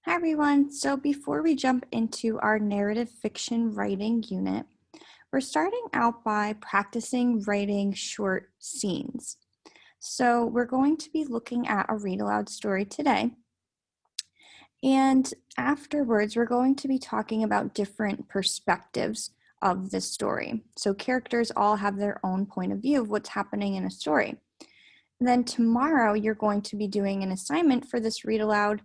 Hi everyone. So before we jump into our narrative fiction writing unit, we're starting out by practicing writing short scenes. So we're going to be looking at a read aloud story today. And afterwards, we're going to be talking about different perspectives of the story. So characters all have their own point of view of what's happening in a story. And then tomorrow, you're going to be doing an assignment for this read aloud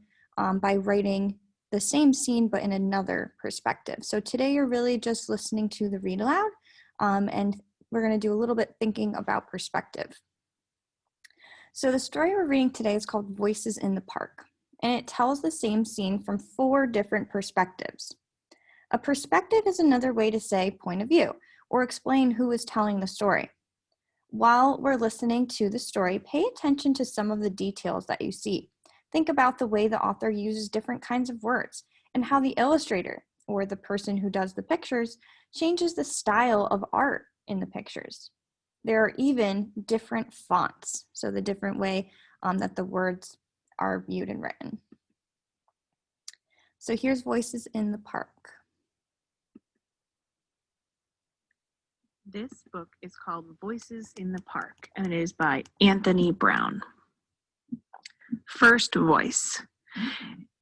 by writing the same scene but in another perspective. So today you're really just listening to the read aloud, and we're going to do a little bit thinking about perspective. So the story we're reading today is called Voices in the Park, and it tells the same scene from 4 different perspectives. A perspective is another way to say point of view or explain who is telling the story. While we're listening to the story, pay attention to some of the details that you see. Think about the way the author uses different kinds of words and how the illustrator, or the person who does the pictures, changes the style of art in the pictures. There are even different fonts, so the different way that the words are viewed and written. So here's Voices in the Park. This book is called Voices in the Park, and it is by Anthony Brown. First voice.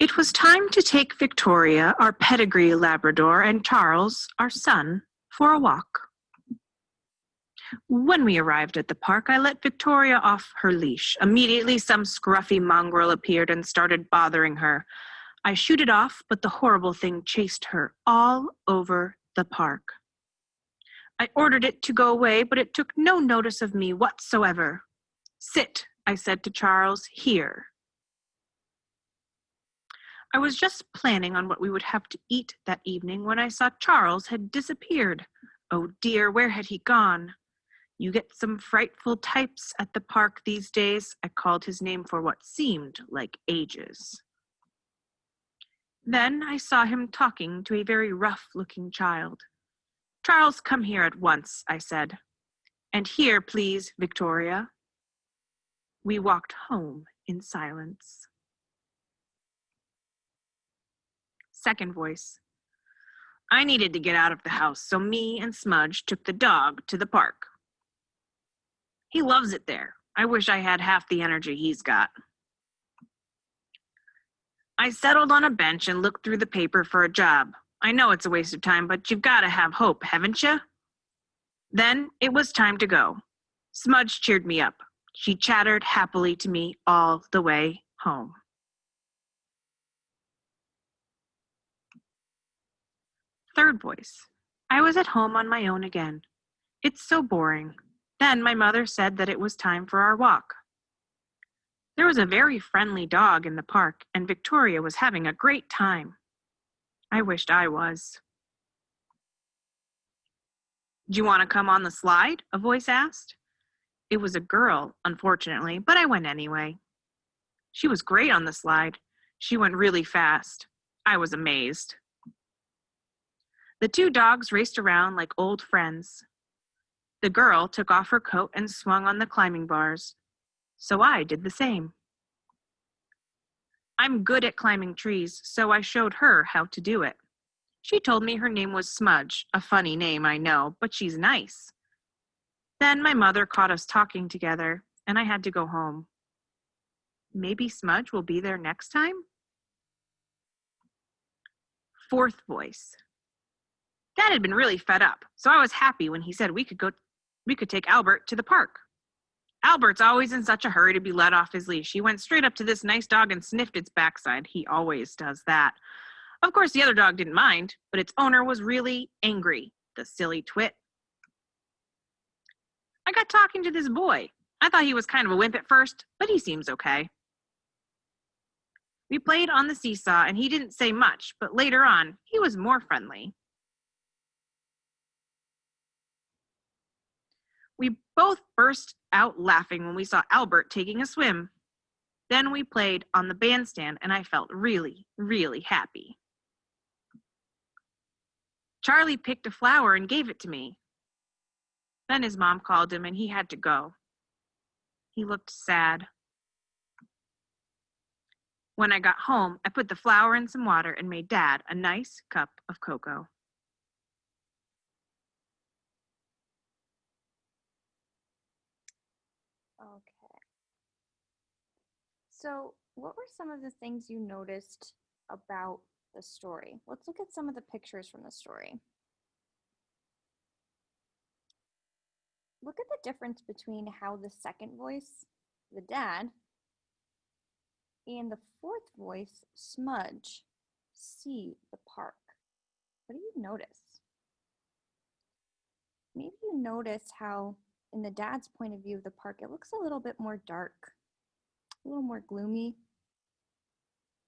It was time to take Victoria, our pedigree Labrador, and Charles, our son, for a walk. When we arrived at the park, I let Victoria off her leash. Immediately, some scruffy mongrel appeared and started bothering her. I shooed it off, but the horrible thing chased her all over the park. I ordered it to go away, but it took no notice of me whatsoever. Sit, I said to Charles, here. I was just planning on what we would have to eat that evening when I saw Charles had disappeared. Oh dear, where had he gone? You get some frightful types at the park these days. I called his name for what seemed like ages. Then I saw him talking to a very rough-looking child. Charles, come here at once, I said. And here, please, Victoria. We walked home in silence. Second voice. I needed to get out of the house, so me and Smudge took the dog to the park. He loves it there. I wish I had half the energy he's got. I settled on a bench and looked through the paper for a job. I know it's a waste of time, but you've got to have hope, haven't you? Then it was time to go. Smudge cheered me up. She chattered happily to me all the way home. Third voice. I was at home on my own again. It's so boring. Then my mother said that it was time for our walk. There was a very friendly dog in the park, and Victoria was having a great time. I wished I was. Do you want to come on the slide? A voice asked. It was a girl, unfortunately, but I went anyway. She was great on the slide. She went really fast. I was amazed. The 2 dogs raced around like old friends. The girl took off her coat and swung on the climbing bars. So I did the same. I'm good at climbing trees, so I showed her how to do it. She told me her name was Smudge, a funny name, I know, but she's nice. Then my mother caught us talking together, and I had to go home. Maybe Smudge will be there next time? Fourth voice. Dad had been really fed up, so I was happy when he said we could take Albert to the park. Albert's always in such a hurry to be let off his leash. He went straight up to this nice dog and sniffed its backside. He always does that. Of course, the other dog didn't mind, but its owner was really angry, the silly twit. I got talking to this boy. I thought he was kind of a wimp at first, but he seems okay. We played on the seesaw, and he didn't say much, but later on, he was more friendly. We both burst out laughing when we saw Albert taking a swim. Then we played on the bandstand, and I felt really, really happy. Charlie picked a flower and gave it to me. Then his mom called him, and he had to go. He looked sad. When I got home, I put the flour in some water and made Dad a nice cup of cocoa. Okay. So, what were some of the things you noticed about the story? Let's look at some of the pictures from the story. Look at the difference between how the second voice, the dad, and the fourth voice, Smudge, see the park. What do you notice? Maybe you notice how, in the dad's point of view of the park, it looks a little bit more dark, a little more gloomy.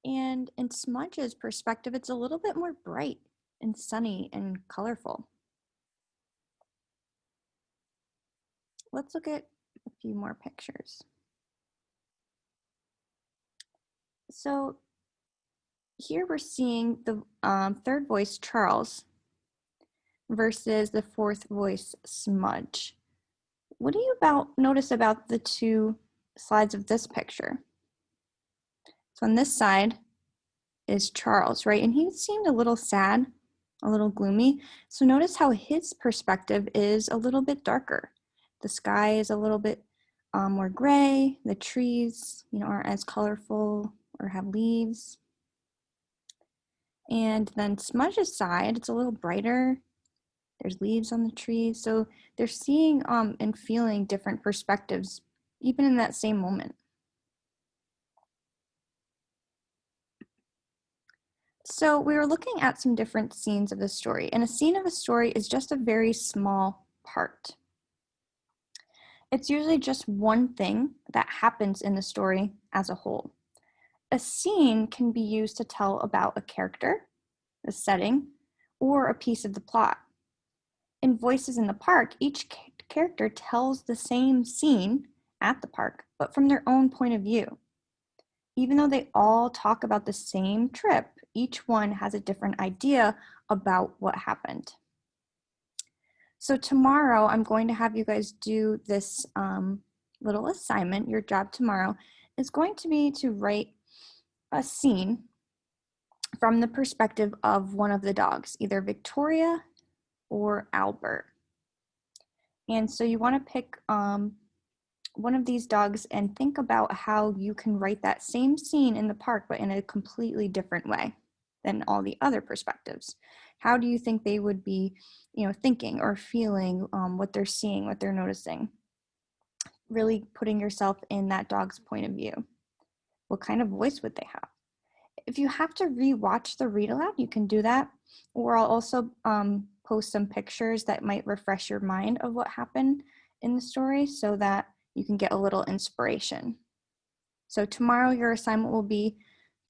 And in Smudge's perspective, it's a little bit more bright and sunny and colorful. Let's look at a few more pictures. So here we're seeing the third voice, Charles, versus the fourth voice, Smudge. What do you notice about the two sides of this picture? So on this side is Charles, right? And he seemed a little sad, a little gloomy. So notice how his perspective is a little bit darker. The sky is a little bit more gray. The trees, aren't as colorful or have leaves. And then Smudge's side, it's a little brighter. There's leaves on the trees. So they're seeing and feeling different perspectives, even in that same moment. So we were looking at some different scenes of the story, and a scene of a story is just a very small part. It's usually just one thing that happens in the story as a whole. A scene can be used to tell about a character, the setting, or a piece of the plot. In Voices in the Park, each character tells the same scene at the park, but from their own point of view. Even though they all talk about the same trip, each one has a different idea about what happened. So tomorrow, I'm going to have you guys do this little assignment. Your job tomorrow is going to be to write a scene from the perspective of one of the dogs, either Victoria or Albert. And so you want to pick one of these dogs and think about how you can write that same scene in the park, but in a completely different way than all the other perspectives. How do you think they would be, thinking or feeling what they're seeing, what they're noticing? Really putting yourself in that dog's point of view. What kind of voice would they have? If you have to re-watch the read aloud, you can do that. Or I'll also post some pictures that might refresh your mind of what happened in the story so that you can get a little inspiration. So tomorrow your assignment will be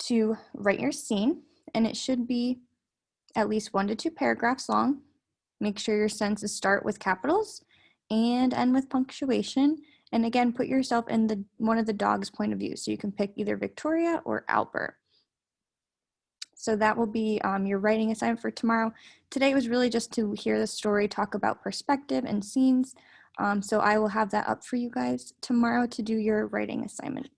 to write your scene, and it should be at least 1 to 2 paragraphs long. Make sure your sentences start with capitals and end with punctuation. And again, put yourself in one of the dog's point of view. So you can pick either Victoria or Albert. So that will be your writing assignment for tomorrow. Today was really just to hear the story, talk about perspective and scenes. So I will have that up for you guys tomorrow to do your writing assignment.